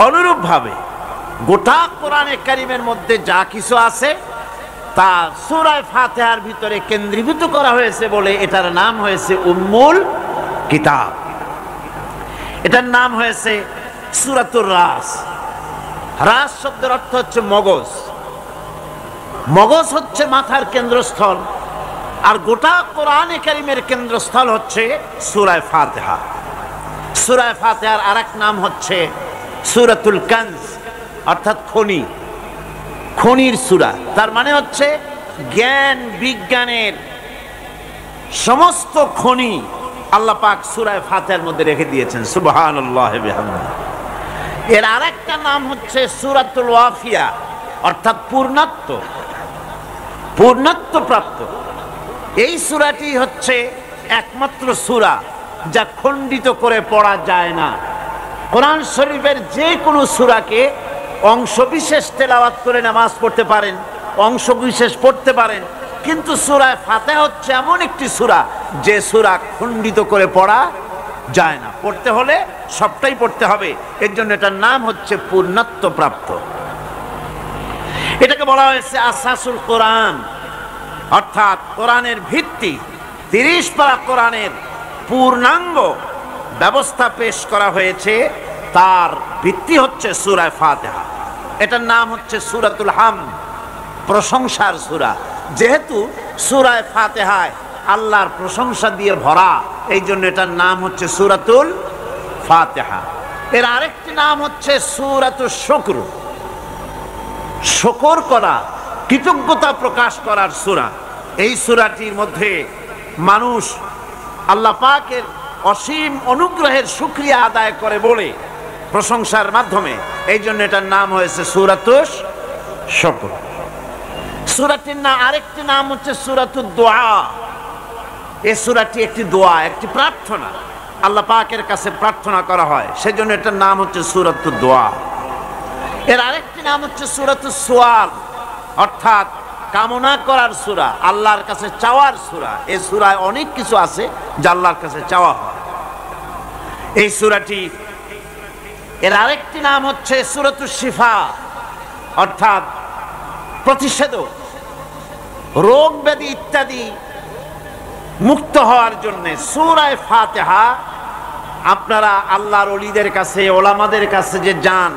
অনুরূপভাবে গোটা কোরআনে কারিমের মধ্যে যা কিছু আছে তা সূরা ফাতিহার ভিতরে কেন্দ্রীভূত করা হয়েছে বলে এটার নাম হয়েছে উম্মুল কিতাব। এটার নাম হয়েছে সূরাতুর রাস। রাস শব্দের অর্থ হচ্ছে মগজ। মগজ হচ্ছে মাথার কেন্দ্রস্থল, আর গোটা কোরআনে কারিমের কেন্দ্রস্থল হচ্ছে সূরা ফাতিহা। সূরা ফাতিহার আরেক নাম হচ্ছে সূরাতুল কানজ, অর্থাৎ খনি, খনির সূরা। তার মানে হচ্ছে জ্ঞান বিজ্ঞানের সমস্ত খনি আল্লাহ পাক সূরা ফাতিহার মধ্যে রেখে দিয়েছেন। সুবহানাল্লাহ বিহামদিহি। এর আরেকটা নাম হচ্ছে সূরাতুল ওয়াফিয়া, অর্থাৎ পূর্ণত্ব, পূর্ণত্ব প্রাপ্ত। এই সূরাটি হচ্ছে একমাত্র সূরা যা খণ্ডিত করে পড়া যায় না। কোরআন শরীফের যে কোনো সূরাকে অংশবিশেষ তেলাওয়াত করে নামাজ পড়তে পারেন, অংশবিশেষ পড়তে পারেন, কিন্তু সূরা ফাতিহা হচ্ছে এমন একটি সূরা যে সূরা খণ্ডিত করে পড়া যায় না। পড়তে হলে সবটাই পড়তে হবে, এর জন্য এটার নাম হচ্ছে পূর্ণত্ব প্রাপ্ত। এটাকে বলা হয়েছে আসাসুল কোরআন, অর্থাৎ কোরআনের ভিত্তি। 30 পারা কোরআনের পূর্ণাঙ্গ ব্যবস্থা পেশ করা হয়েছে, তার ভিত্তি হচ্ছে সূরা ফাতিহা। এটার নাম হচ্ছে সূরাতুল হামদ, প্রশংসার সূরা। যেহেতু সূরা ফাতিহায় আল্লাহর প্রশংসা দিয়ে ভরা, এই জন্য এটার নাম হচ্ছে সূরাতুল ফাতিহা। এর আরেকটি নাম হচ্ছে সূরাতুশ শুকর, শুকর করা, কৃতজ্ঞতা প্রকাশ করার সূরা। এই সূরাটির মধ্যে মানুষ আল্লাহ পাকের অসীম অনুগ্রহের শুকরিয়া আদায় করে বলে প্রশংসার মাধ্যমে, এই জন্য এটার নাম হয়েছে সূরাতুশ শুকর। সূরাটির না আরেকটি নাম হচ্ছে সূরাতুদ দোয়া। এই সূরাটি একটি দোয়া, একটি প্রার্থনা, আল্লাহ পাকের কাছে প্রার্থনা করা হয়, সেজন্য এটার নাম হচ্ছে সূরাতুদ দোয়া। এর আরেকটি নাম হচ্ছে সূরাতুস সুয়াল, অর্থাৎ কামনা করার সূরা, আল্লাহর কাছে চাওয়ার সূরা। এই সূরায় অনেক কিছু আছে যা আল্লাহর কাছে চাওয়া হয়। এই সূরাটি, এর আরেকটি নাম হচ্ছে সূরাতুশ শিফা, অর্থাৎ প্রতিষেধক, রোগ ব্যাধি ইত্যাদি মুক্ত হওয়ার জন্য। সূরা ফাতিহা আপনারা আল্লাহর ওলিদের কাছে, ওলামাদের কাছে যে যান,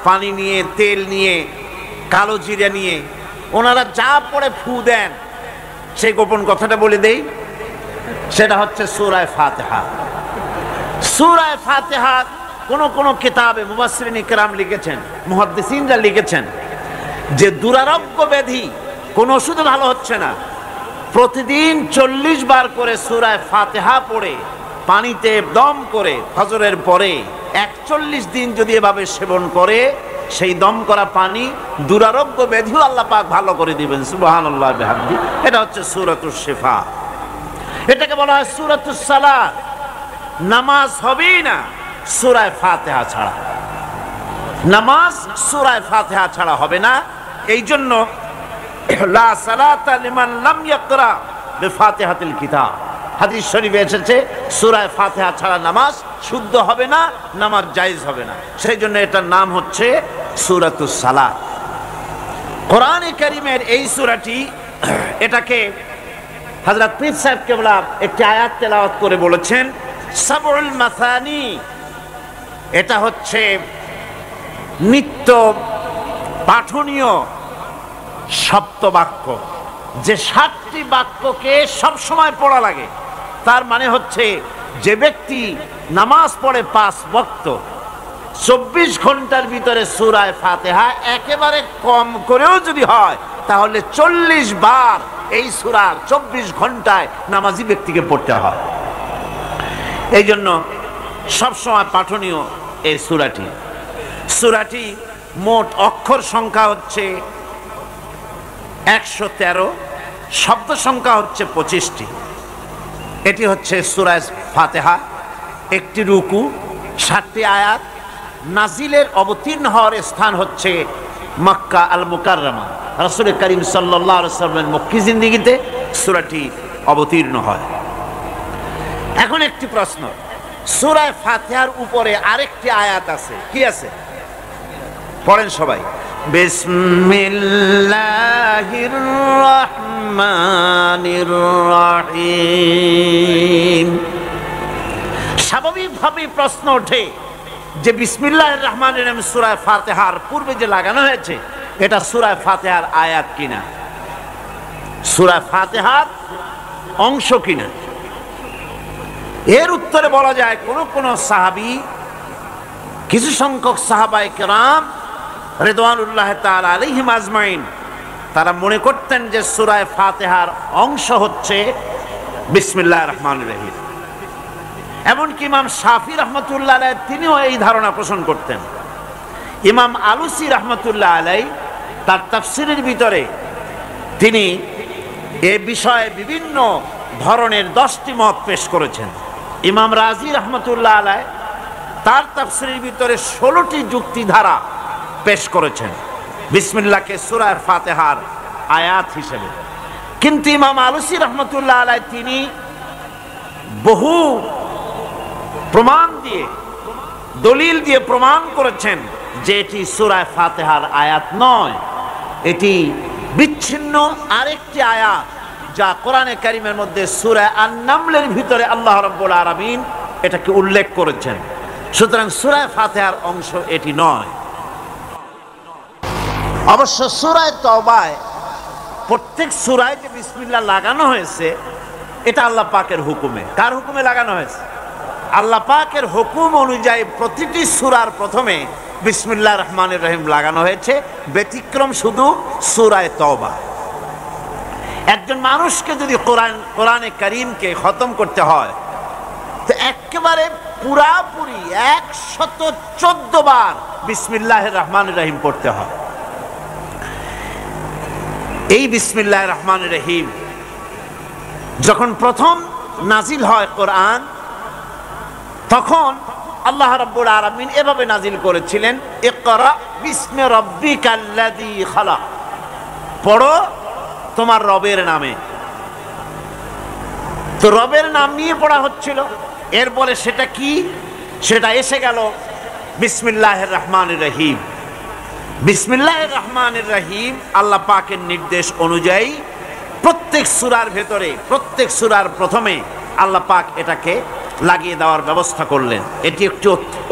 পানি নিয়ে, তেল নিয়ে, কালো জিরা নিয়ে, ওনারা যা পড়ে ফু দেন, সেই গোপন কথাটা বলে দেই, সেটা হচ্ছে সূরা ফাতিহা। সূরা ফাতিহা কোন কিতাবে মুফাসসিরিন ইকরাম লিখেছেন, মুহাদ্দিসিনরা লিখেছেন যে দুরারোগ্য ব্যাধি, কোন ওষুধে ভালো হচ্ছে না, প্রতিদিন 40 বার করে সূরা ফাতিহা পড়ে পানিতে দম করে ফজরের পরে 41 দিন যদি এভাবে সেবন করে, সেই দম করা পানি দুরারোগ্য ব্যাধিও আল্লাহ পাক ভালো করে দিবেন। সুবহানাল্লাহ বিহামদিহি। এটা হচ্ছে সূরাতুশ শিফা। এটাকে বলা হয় সূরাতুস সালাত। নামাজ হবেই না সূরা ফাতিহা ছাড়া, নামাজ সূরা ফাতিহা ছাড়া হবে না। এই জন্য লা সালাতা লিমান লাম ইয়াকরা বিফাতিহাতিল কিতাব, হাদিস শরীফে এসেছে সূরা ফাতিহা ছাড়া নামাজ শুদ্ধ হবে না, নামাজ জায়েজ হবে না। সেই জন্য এটার নাম হচ্ছে সূরাতুস সালাত। কোরআনে কারীমের এই সূরাটি, এটাকে হযরত পীর সাহেব কেবলা একটি আয়াত তেলাওয়াত করে বলেছেন সাবউল মাসানি। এটা হচ্ছে নিত্য পাঠনীয় সপ্তবাক্য, যে 7টি বাক্যকে সব সময় পড়া লাগে। তার মানে হচ্ছে যে ব্যক্তি নামাজ পড়ে 5 ওয়াক্ত, 24 ঘন্টার ভিতরে সূরা ফাতিহা একেবারে কম করেও যদি হয়, তাহলে 40 বার এই সূরার 24 ঘন্টায় নামাজি ব্যক্তিকে পড়তে হয়। এই জন্য সবসময় পাঠনীয় এই সূরাটি। সূরাটি মোট অক্ষর সংখ্যা হচ্ছে 113, শব্দ সংখ্যা হচ্ছে 25টি। এটি হচ্ছে সূরা ফাতিহা। একটি রুকু, 7টি আয়াত। নাজিলের অবতীর্ণ হওয়ার স্থান হচ্ছে মক্কা আল মুকাররমা। রাসূল করিম সাল্লাল্লাহু আলাইহি ওয়াসাল্লামের মক্কি জিন্দেগিতে সূরাটি অবতীর্ণ হয়। এখন একটি প্রশ্ন, সূরা ফাতিহার উপরে আরেকটি আয়াত আছে, কি আছে? পড়েন সবাই, বিসমিল্লাহির রহমানির রহিম। স্বাভাবিকভাবে প্রশ্ন ওঠে যে বিসমিল্লাহির রহমানির রহিম সূরা ফাতিহার পূর্বে যে লাগানো হয়েছে এটা সূরা ফাতিহার আয়াত কিনা, সূরা ফাতিহার অংশ কিনা? এর উত্তরে বলা যায় কোন কোন সাহাবী, কিছু সংখ্যক সাহাবায়ে কেরাম রিদওয়ানুল্লাহ তাআলা আলাইহিম আজমাইন তারা মনে করতেন যে সূরা ফাতিহার অংশ হচ্ছে বিসমিল্লাহির রহমানির রহিম। এমনকি ইমাম শাফি রহমতুল্লাহ আলাইহি তিনিও এই ধারণা পোষণ করতেন। ইমাম আলুসি রহমতুল্লাহ আলাইহি তার তাফসীরের ভিতরে তিনি এ বিষয়ে বিভিন্ন ধরনের 10টি মত পেশ করেছেন। ইমাম রাজি রহমতুল্লাহ আলাইহি তার তাফসীরের ভিতরে 16টি যুক্তি ধারা পেশ করেছেন বিসমিল্লাহকে সূরা ফাতিহার আয়াত হিসেবে। কিন্তু ইমাম আলুসি রহমতুল্লাহ আলাইহি তিনি বহু প্রমাণ দিয়ে, দলিল দিয়ে প্রমাণ করেছেন যে এটি সূরা ফাতিহার আয়াত নয়, এটি বিচ্ছিন্ন আরেকটি আয়াত যা কোরআনে কারীমের মধ্যে সূরা আন-নামলের ভিতরে আল্লাহ রাব্বুল আলামিন এটাকে উল্লেখ করেছেন। সুতরাং সূরা ফাতিহার অংশ এটি নয়। অবশ্য সূরা তাওবায় প্রত্যেক সূরায় যে বিসমিল্লাহ লাগানো হয়েছে এটা আল্লাহ পাকের হুকুমে। কার হুকুমে লাগানো হয়েছে? আল্লাহ পাকের হুকুম অনুযায়ী প্রতিটি সূরার প্রথমে বিসমিল্লাহির রহমানির রহিম লাগানো হয়েছে, ব্যতিক্রম শুধু সূরা তাওবা। একজন মানুষকে যদি কোরআনে কারীমকে খতম করতে হয় তো একেবারে পুরাপুরি 114 বার বিসমিল্লাহির রহমানির রহিম পড়তে হয়। এই বিসমিল্লাহির রহমানির রহিম যখন প্রথম নাজিল হয় কোরআন, তখন আল্লাহ রাব্বুল আলামিন এভাবে নাজিল করেছিলেন, ইকরা বিসমি রাব্বিকাল্লাযী খালাক, পড়ো তোমার রবের নামে। তো রবের নাম নিয়ে পড়া হচ্ছিল। এরপরে সেটা কি? সেটা এসে গেল বিসমিল্লাহির রহমানির রহিম। বিসমিল্লাহির রহমানির রহিম আল্লাহ পাকের নির্দেশ অনুযায়ী প্রত্যেক সূরার ভেতরে, প্রত্যেক সূরার প্রথমে আল্লাহ পাক এটাকে লাগিয়ে দেওয়ার ব্যবস্থা করলেন। এটি একটি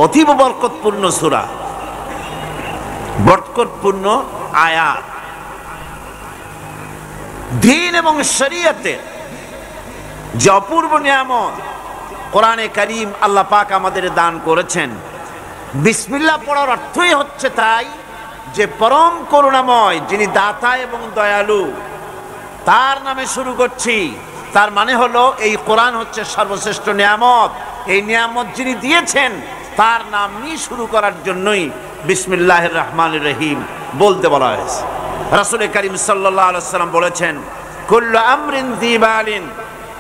অতীব বরকতপূর্ণ সূরা, বরকতপূর্ণ আয়াত। দ্বীন এবং শরীয়তের যে অপূর্ব নিয়ামত কোরআনে কারীম আল্লাহ পাক আমাদের দান করেছেন। বিসমিল্লাহ পড়ার অর্থই হচ্ছে তাই যে পরম করুণাময়, যিনি দাতা এবং দয়ালু, তার নামে শুরু করছি। তার মানে হলো এই কোরআন হচ্ছে সর্বশ্রেষ্ঠ নিয়ামত। এই নিয়ামত যিনি দিয়েছেন তার নাম নিয়ে শুরু করার জন্যই বিসমিল্লাহির রহমানির রহিম বলতে বলা হয়েছে। রাসূল করিম সাল্লাল্লাহু আলাইহি ওয়াসাল্লাম বলেছেন, কুল্লু আমরিন যিবালিন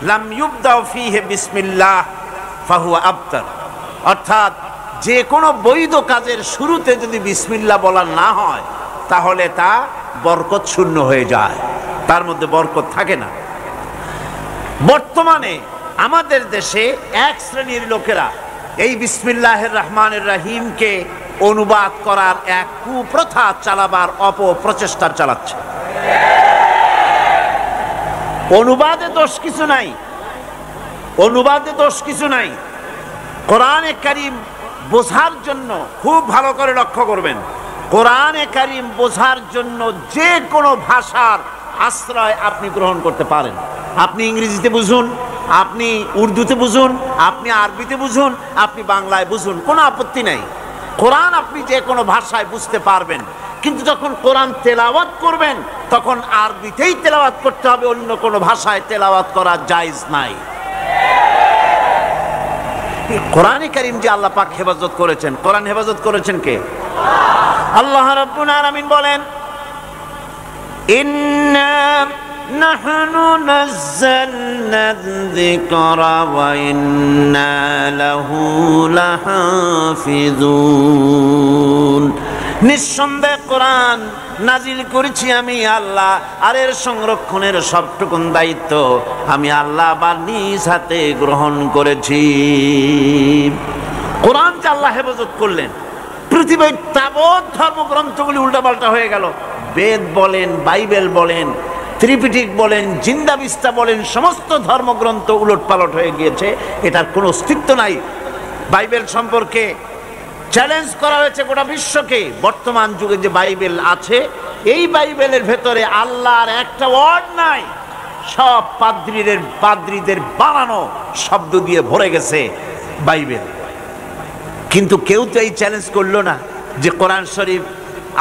লাম ইউবদাউ ফীহি বিসমিল্লাহ ফাহুয়া আবতার। অর্থাৎ যে কোনো বৈধ কাজের শুরুতে যদি বিসমিল্লাহ বলা না হয় তাহলে তা বরকত শূন্য হয়ে যায়, তার মধ্যে বরকত থাকে না। বর্তমানে আমাদের দেশে এক শ্রেণীর লোকেরা এই বিসমিল্লাহির রহমানির রহিমকে অনুবাদ করার এক কুপ্রথা চালাবার অপপ্রচেষ্টা চালাচ্ছে। অনুবাদে দোষ কিছু নাই, অনুবাদে দোষ কিছু নাই। কোরআনে কারীম বোঝার জন্য খুব ভালো করে লক্ষ্য করবেন, কোরআনে কারীম বোঝার জন্য যে কোনো ভাষার আশ্রয় আপনি গ্রহণ করতে পারেন। আপনি ইংরেজিতে বুঝুন, আপনি উর্দুতে বুঝুন, আপনি আরবিতে বুঝুন, আপনি বাংলায় বুঝুন, কোনো আপত্তি নাই। কোরআন আপনি যে কোনো ভাষায় বুঝতে পারবেন। কিন্তু যখন কোরআন তেলাওয়াত করবেন তখন আরবিতেই তেলাওয়াত করতে হবে, অন্য কোনো ভাষায় তেলাওয়াত করা জায়েজ নাই। কোরআনে কারীম যে আল্লাহ পাক হেফাজত করেছেন, কোরআন হেফাজত করেছেন কে? আল্লাহ রাব্বুল আলামিন বলেন, ইন্না নাহনু নাযালনা যিকরা ওয়া ইন্না লাহু লাহাফিজুন। নিঃসন্দেহে কোরআন নাজিল করেছি আমি আল্লাহ, আর এর সংরক্ষণের সবটুকুন দায়িত্ব আমি আল্লাহ বা নিজ হাতে গ্রহণ করেছি। কোরআনকে আল্লাহ হেফাজত করলেন। পৃথিবীর তাবৎ ধর্মগ্রন্থগুলি উল্টাপাল্টা হয়ে গেল। বেদ বলেন, বাইবেল বলেন, ত্রিপিটক বলেন, জিন্দাবিস্তা বলেন, সমস্ত ধর্মগ্রন্থ উলটপালট হয়ে গিয়েছে, এটার কোনো অস্তিত্ব নাই। বাইবেল সম্পর্কে চ্যালেঞ্জ করা হয়েছে গোটা বিশ্বকে। বর্তমান যুগে যে বাইবেল আছে, এই বাইবেলের ভেতরে আল্লাহর একটা ওয়ার্ড নাই, সব পাদ্রীদের বানানো শব্দ দিয়ে ভরে গেছে বাইবেল। কিন্তু কেউ তো এই চ্যালেঞ্জ করলো না যে কোরআন শরীফ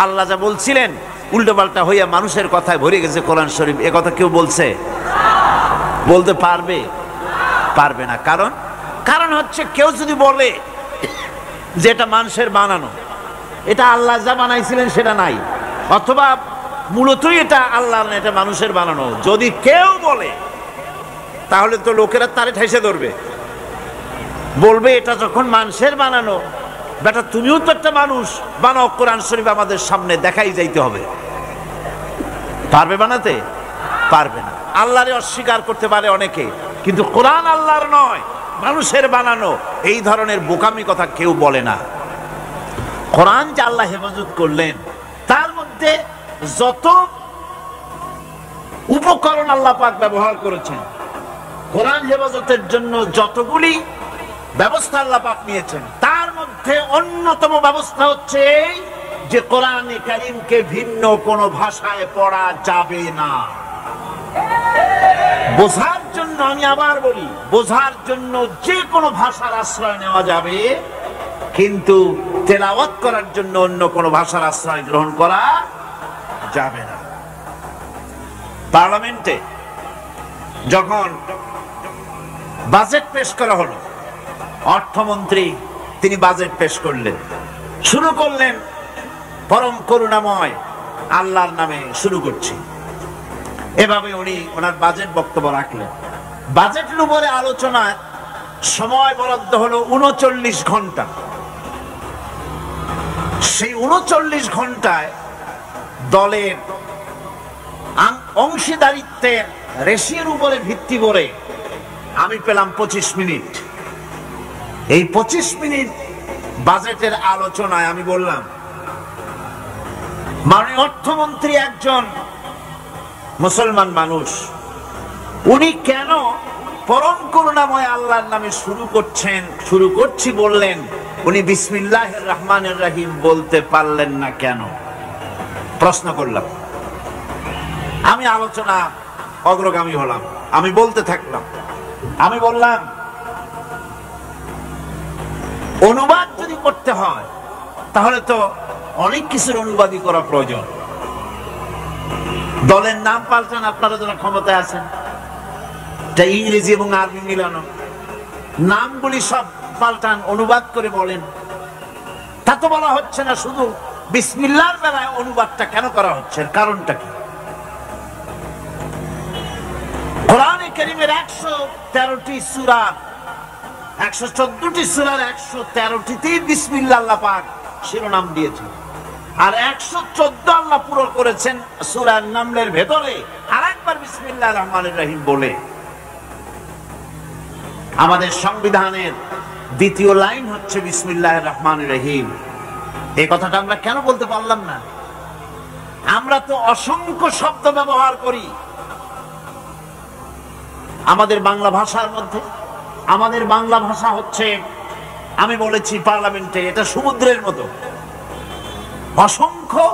আল্লাহ যা বলছিলেন উল্টোপাল্টা হইয়া মানুষের কথায় ভরে গেছে কোরআন শরীফ। এ কথা কেউ বলছে? বলতে পারবে না। কারণ হচ্ছে কেউ যদি বলে যে এটা মানুষের বানানো, এটা আল্লাহ যা বানাইছিলেন সেটা নাই, অথবা মূলতই এটা আল্লাহ না, এটা মানুষের বানানো, যদি কেউ বলে তাহলে তো লোকেরা তারে ঠাইসে ধরবে, বলবে এটা যখন মানুষের বানানো, বেটা তুমিও তো একটা মানুষ, বানাও কোরআন শরীফ আমাদের সামনে দেখাই যাইতে হবে। পারবে বানাতে? পারবে না। আল্লাহরে অস্বীকার করতে পারে অনেকে, কিন্তু কোরআন আল্লাহর নয়, মানুষের বানানো, এই ধরনের বোকামি কথা কেউ বলে না। কোরআন যে আল্লাহ হেফাজত করলেন, তার মধ্যে যত উপকরণ আল্লাহ পাক ব্যবহার করেছেন, কোরআন হেফাজতের জন্য যতগুলি ব্যবস্থা আল্লাহ পাক নিয়েছেন, তার মধ্যে অন্যতম ব্যবস্থা হচ্ছে যে কোরআনে কারীমকে ভিন্ন কোন ভাষায় পড়া যাবে না। বোঝার জন্য, আমি আবার বলি, বোঝার জন্য যে কোনো ভাষার আশ্রয় নেওয়া যাবে, কিন্তু তেলাওয়াত করার জন্য অন্য কোনো ভাষার আশ্রয় গ্রহণ করা যাবে না। পার্লামেন্টে যখন বাজেট পেশ করা হলো, অর্থমন্ত্রী তিনি বাজেট পেশ করলেন, শুরু করলেন পরম করুণাময় আল্লাহর নামে শুরু করছি, এভাবে উনি ওনার বাজেট বক্তব্য রাখলেন। বাজেটের উপরে আলোচনায় সময় বরাদ্দ হলো ৩৯ ঘন্টা। সেই ৩৯ ঘন্টায় দলের অংশীদারিত্বের রেশিওর উপরে ভিত্তি করে আমি পেলাম ২৫ মিনিট। এই ২৫ মিনিট বাজেটের আলোচনায় আমি বললাম, মাননীয় অর্থমন্ত্রী একজন মুসলমান মানুষ, উনি কেন পরম করুণাময় আল্লাহর নামে শুরু করছি বললেন, উনি বিসমিল্লাহির রহমানির রহিম বলতে পারলেন না কেন? প্রশ্ন করলাম। আমি আলোচনা অগ্রগামী হলাম, আমি বলতে থাকলাম। আমি বললাম, অনুবাদ যদি করতে হয় তাহলে তো অনেক কিছুর অনুবাদই করা প্রয়োজন। দলের নাম পাল্টান, আপনারা যারা ক্ষমতায় আছেন, ইংরেজি এবং আরবি মিলানো নামগুলি সব পাল্টান, অনুবাদ করে বলেন। তা তো বলা হচ্ছে না, শুধু বিসমিল্লাহর বেলায় অনুবাদটা কেন করা হচ্ছে, কারণটা কি? কোরআনে কারীমের ১১৩টি সূরা, ১১৪টি সূরার ১১৩টিতেই বিসমিল্লাহ আল্লাহ পাক শিরোনাম দিয়েছেন, আর ১১৪ আল্লাহ পুরো করেছেন সূরা নামলের ভেতরে আরেকবার বিসমিল্লাহির রহমানির রহিম বলে। আমাদের সংবিধানের দ্বিতীয় লাইন হচ্ছে বিসমিল্লাহির রহমানির রহিম। এই কথাটা আমরা কেন বলতে পারলাম না? আমরা তো অসংখ্য শব্দ ব্যবহার করি আমাদের বাংলা ভাষার মধ্যে। আমাদের বাংলা ভাষা হচ্ছে, আমি বলেছি পার্লামেন্টে, এটা সমুদ্রের মতো, অসংখ্য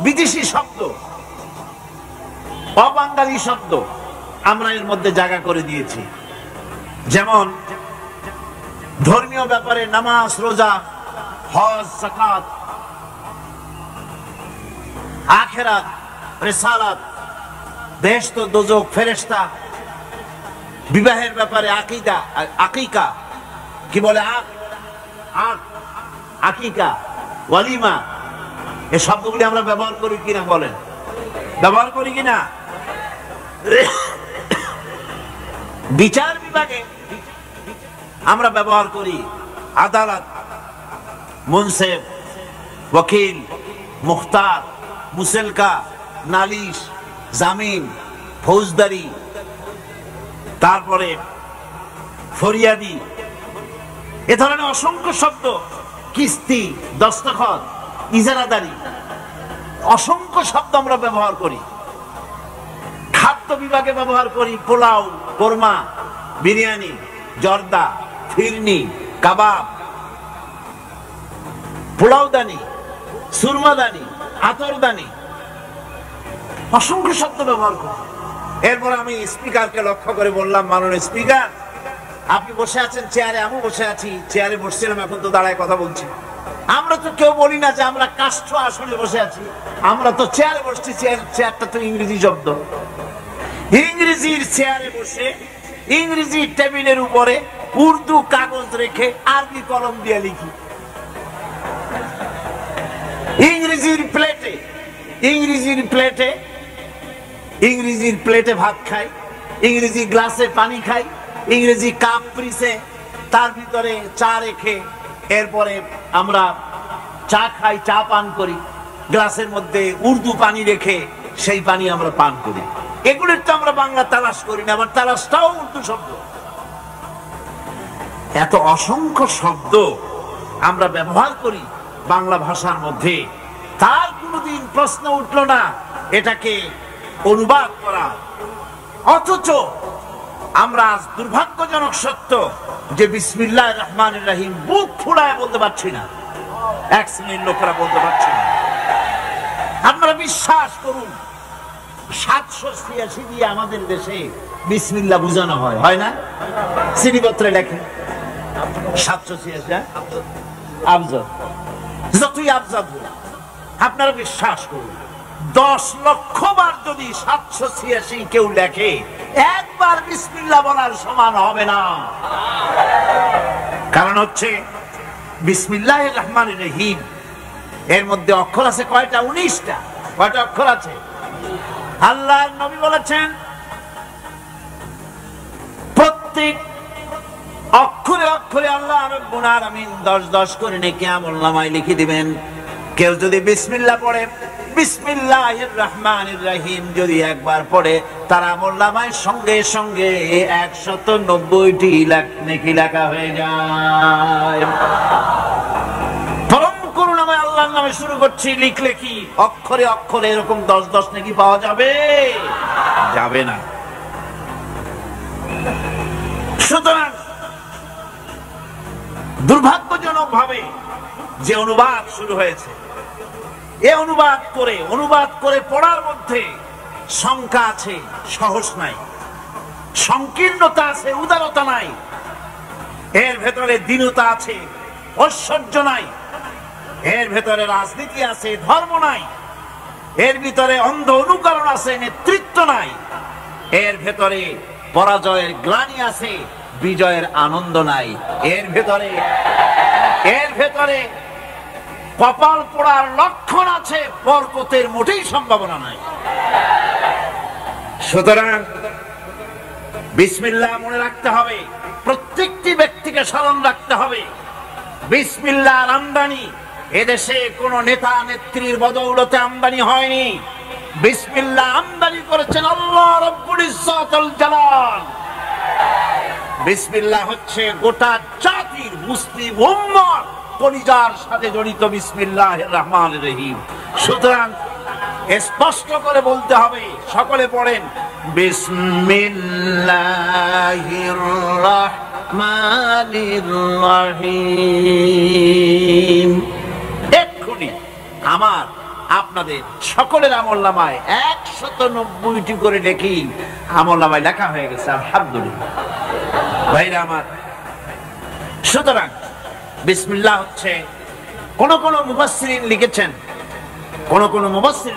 বিদেশি শব্দ, অবাঙালি শব্দ আমরা এর মধ্যে জায়গা করে দিয়েছি। যেমন ধর্মীয় ব্যাপারে নামাজ, রোজা, হজ, যাকাত, আখিরাত, রিসালাত, বেহেশত, দোজখ, ফেরেশতা, বিবাহের ব্যাপারে আকীদা, আকিকা, কি বলে, আকিকা, ওয়ালিমা, এই শব্দগুলি আমরা ব্যবহার করি কিনা বলেন? ব্যবহার করি কিনা? বিচার বিভাগে আমরা ব্যবহার করি আদালত, মুনসিফ, ওয়াকিল, মুখতার, মুসেলকা, নালিশ, জামিন, ফৌজদারি, তারপরে ফরিয়াদি, এ ধরনের অসংখ্য শব্দ, কিস্তি, দস্তখত, ইজারাদারি, অসংখ্য শব্দ আমরা ব্যবহার করি। খাদ্য বিভাগে ব্যবহার করি পোলাও, কোরমা, বিরিয়ানি, জর্দা, ফিরনি, কাবাব, পোলাওদানি, সুরমাদানি, আতরদানি, অসংখ্য শব্দ ব্যবহার করি। এরপর আমি স্পিকারকে লক্ষ্য করে বললাম, মাননীয় স্পিকার, আপনি বসে আছেন চেয়ারে, আমি বসে আছি চেয়ারে, বসছিলাম, এখন তো দাঁড়ায় কথা বলছি। আমরা তো কেউ বলি না যে আমরা কাষ্ঠ আসনে বসে আছি, আমরা তো চেয়ারে বসছি। চেয়ারটা তো ইংরেজি শব্দ। ইংরেজির চেয়ারে বসে ইংরেজি টেবিলের উপরে উর্দু কাগজ রেখে আরবি কলম দিয়ে লিখি। ইংরেজির প্লেটে ভাত খাই, ইংরেজি গ্লাসে পানি খাই, ইংরেজি কাপ পিসে তার ভিতরে চা রেখে এরপরে আমরা চা খাই, চা পান করি, গ্লাসের মধ্যে উর্দু পানি রেখে সেই পানি আমরা পান করি। এগুলির তো আমরা বাংলা তালাশ করি না, আবার তালাশটাও উর্দু শব্দ। এত অসংখ্য শব্দ আমরা ব্যবহার করি বাংলা ভাষার মধ্যে, তার কোনোদিন প্রশ্ন উঠল না এটাকে অনুবাদ করা। অথচ আমরা আজ দুর্ভাগ্যজনক সত্য যে বিসমিল্লাহির রহমানির রহিম বুক ফুলায় বলতে পারছি না, এক শ্রেণীর লোকেরা বলতে পারছি না। আপনারা বিশ্বাস করুন, 786 দিয়ে আমাদের দেশে বিসমিল্লাহ বুঝানো হয়, হয় না? চিঠিপত্রে লেখে 786 আফজল, যতই আফজল হোক, আপনারা বিশ্বাস করুন 10 লক্ষ বার যদি 786 কেউ লেখে, একবার বিসমিল্লাহ বলার সমান হবে না। কারণ হচ্ছে বিসমিল্লাহির রহমানির রহিম এর মধ্যে অক্ষর আছে কয়টা? 19টা। কয়টা অক্ষর আছে? আল্লাহর নবী বলেছেন প্রত্যেক অক্ষরে অক্ষরে আল্লাহ রাব্বুল আলামিন 10 করে নেকি আমলনামায় লিখে দিবেন। কেউ যদি বিসমিল্লাহ পড়ে, বিসমিল্লাহির রহমানির রহিম যদি একবার পড়ে, তার আমলনামায় সঙ্গে সঙ্গে 190টি নেকি লেখা হয়ে যায়। পরম করুণাময় আল্লাহর নামে শুরু করছি, লিখলে কি অক্ষরে অক্ষরে এরকম 10 নেকি পাওয়া যাবে? যাবে না। সুতরাং দুর্ভাগ্যজনক ভাবে যে অনুবাদ শুরু হয়েছে, এ অনুবাদ করে পড়ার মধ্যে সংখ্যা আছে, সহজ নাই, সংকীর্ণতা আছে, উদারতা নাই, এর ভেতরে দীনতা আছে, ঐশ্বর্য নাই, এর ভেতরে রাজনীতি আছে, ধর্ম নাই, এর ভিতরে অন্ধ অনুকরণ আছে, নেতৃত্ব নাই, এর ভেতরে পরাজয়ের গ্লানি আছে, বিজয়ের আনন্দ নাই, এর ভেতরে কপাল পোড়ার লক্ষণ আছে, বরকতের মোটেই সম্ভাবনা নাই। সুতরাং বিসমিল্লাহ মনে রাখতে হবে, প্রত্যেকটি ব্যক্তিকে স্মরণ রাখতে হবে। বিসমিল্লাহর আমদানি এদেশে কোন নেতা নেত্রীর বদৌলতে আমদানি হয়নি। বিসমিল্লাহ আমদানি করেছেন আল্লাহ রাব্বুল ইজ্জাতুল জালাল। বিসমিল্লাহ হচ্ছে গোটা জাতির মুসলিম উম্মত কলিজার সাথে জড়িত বিসমিল্লাহির রহমানির রহিম। সুতরাং স্পষ্ট করে বলতে হবে, সকলে পড়েন বিসমিল্লাহির রহমানির রহিম। এক্ষুনি আমার আপনাদের সকলের আমলনামায় 190টি করে দেখি আমলনামায় লেখা হয়ে গেছে, আলহামদুলিল্লাহ। ভাইরা আমার, সুতরাং বিসমিল্লাহ হচ্ছে কোন মুফাসসিরিন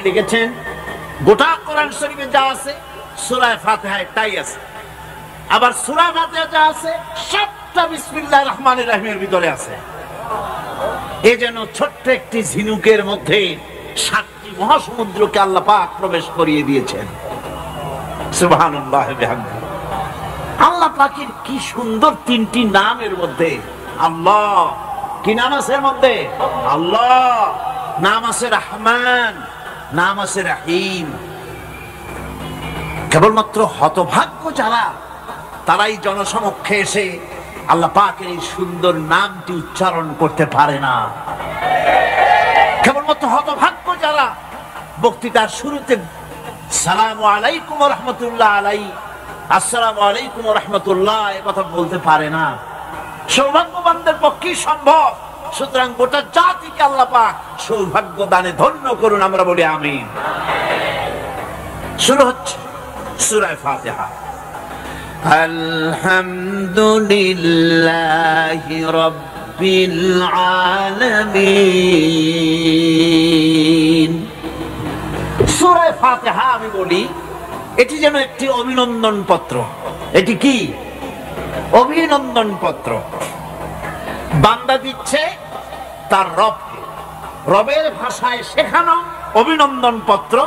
লিখেছেন গোটা কোরআন শরীফে যা আছে সূরা ফাতিহায় তাই আছে, আবার সূরা ফাতিহা যা আছে সবটা বিসমিল্লাহির রহমানির রহিমের ভিতরে আছে। এই যেন ছোট্ট একটি ঝিনুকের মধ্যে 7টি মহাসমুদ্রকে আল্লাহ পাক প্রবেশ করিয়ে দিয়েছেন। সুবহানাল্লাহ ওয়া বিহামদিহি। আল্লাহ পাকের কি সুন্দর 3টি নামের মধ্যে। আল্লাহ, কি নাম আছে এর মধ্যে? আল্লাহ, নাম আছে রহমান, নাম আছে রহিম। কেবলমাত্র হতভাগ্য যারা, তারাই জনসমক্ষে এসে আল্লাহ পাকের এই সুন্দর নামটি উচ্চারণ করতে পারে না। কেবলমাত্র বক্তৃতার শুরুতে সালামু আলাইকুম ওয়া রাহমাতুল্লাহ আলাই, আসসালামু আলাইকুম ওয়া রাহমাতুল্লাহ এ কথা বলতে পারে না। সৌভাগ্যবানদের পক্ষেই সম্ভব। সুতরাং গোটা জাতিকে আল্লাহ পাক সৌভাগ্য দানে ধন্য করুন, আমরা বলি আমিন। শুরু হচ্ছে সূরা ফাতিহা। আলহামদুলিল্লাহি রাব্বিল আলামিন। সূরা ফাতিহা আমি বলি এটি যেন একটি অভিনন্দন পত্র। এটি কি? অভিনন্দন পত্র। বান্দা দিচ্ছে তার রবকে, রবের ভাষায় শেখানো অভিনন্দন পত্র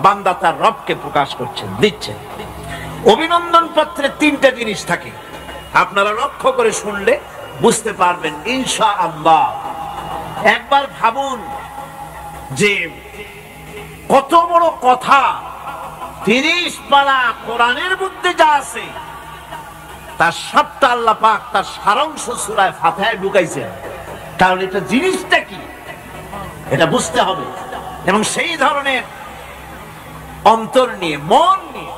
বান্দা তার রবকে প্রকাশ করছেন, দিচ্ছেন। অভিনন্দন পত্রে তিনটা জিনিস থাকে, আপনারা লক্ষ্য করে শুনলে বুঝতে পারবেন ইনশাআল্লাহ। একবার ভাবুন যে কত বড় কথা 30 পারা কোরআনের মধ্যে যা আছে তার সবটা আল্লাহ পাক তার সারাংশ সূরা ফাতিহায় ঢুকাইছেন। তাহলে এটা জিনিসটা কি এটা বুঝতে হবে, এবং সেই ধরনের অন্তর নিয়ে মন নিয়ে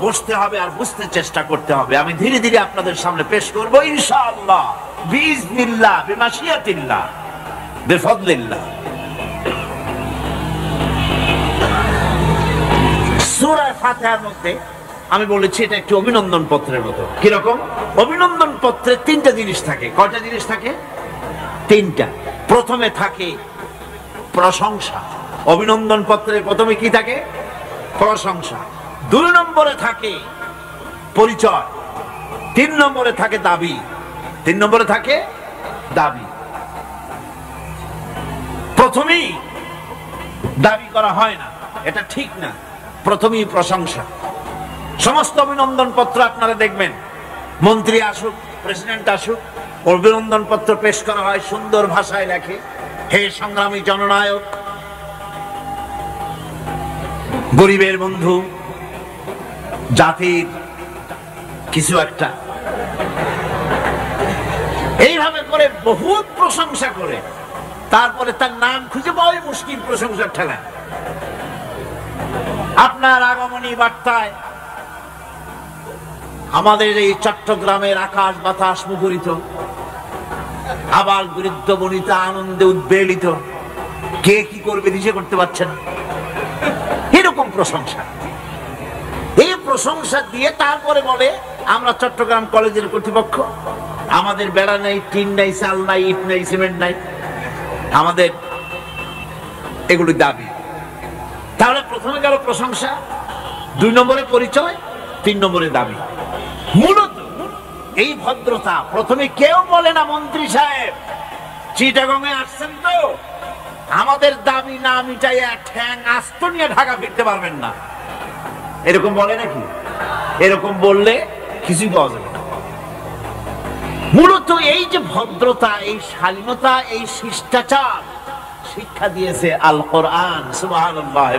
বসতে হবে আর বুঝতে চেষ্টা করতে হবে। আমি ধীরে ধীরে আপনাদের সামনে পেশ করব ইনশাআল্লাহ, বিইজনিল্লাহ, বিমাশিয়াতিল্লাহ, বিফদলিল্লাহ। সূরা ফাতিহার মধ্যে আমি বলেছি এটা একটি অভিনন্দন পত্রের মতো। কিরকম? অভিনন্দন পত্রে তিনটা জিনিস থাকে। কয়টা জিনিস থাকে? তিনটা। প্রথমে থাকে প্রশংসা। অভিনন্দন পত্রের প্রথমে কি থাকে? প্রশংসা। 2 নম্বরে থাকে পরিচয়। 3 নম্বরে থাকে দাবি। 3 নম্বরে থাকে দাবি। প্রথমেই দাবি করা হয় না, এটা ঠিক না। প্রথমেই প্রশংসা। সমস্ত অভিনন্দন পত্র আপনারা দেখবেন, মন্ত্রী আসুক, প্রেসিডেন্ট আসুক, অভিনন্দন পত্র পেশ করা হয়, সুন্দর ভাষায় লেখে, হে সংগ্রামী জননায়ক, গরিবের বন্ধু, জাতির কিছু একটা, এইভাবে করে বহুত প্রশংসা করে তারপরে তার নাম খুঁজে পাওয়াই মুশকিল প্রশংসার ঠেলা। আপনার আগমনী বার্তায় আমাদের এই চট্টগ্রামের আকাশ বাতাস মুখরিত, আবাল বৃদ্ধ বনিতা আনন্দে উদ্বেলিত, কে কি করবে নিজে করতে পারছেন, এরকম প্রশংসা। এই প্রশংসা দিয়ে তারপরে বলে আমরা চট্টগ্রাম কলেজের কর্তৃপক্ষ, আমাদের বেড়া নাই, টিন নাই, চাল নাই, ইট নাই, সিমেন্ট নাই, আমাদের এগুলি দাবি। তাহলে প্রথমে গেল প্রশংসা, 2 নম্বরে পরিচয়, 3 নম্বরে দাবি। মূলত এই ভদ্রতা প্রথমে কেউ বলে না, মন্ত্রী সাহেব চিটাগংয়ে আসছেন তো, আমাদের দাবি না মিটাইয়া ঠ্যাং আস্ত নিয়ে ঢাকা ফিরতে পারবেন না, এরকম বলে নাকি? এরকম বললে কিছুই পাওয়া যাবে না। মূলত এই যে ভদ্রতা, এই শালীনতা, এই শিষ্টাচার শিক্ষা দিয়েছে আল কোরআন। সুবহানাল্লাহ।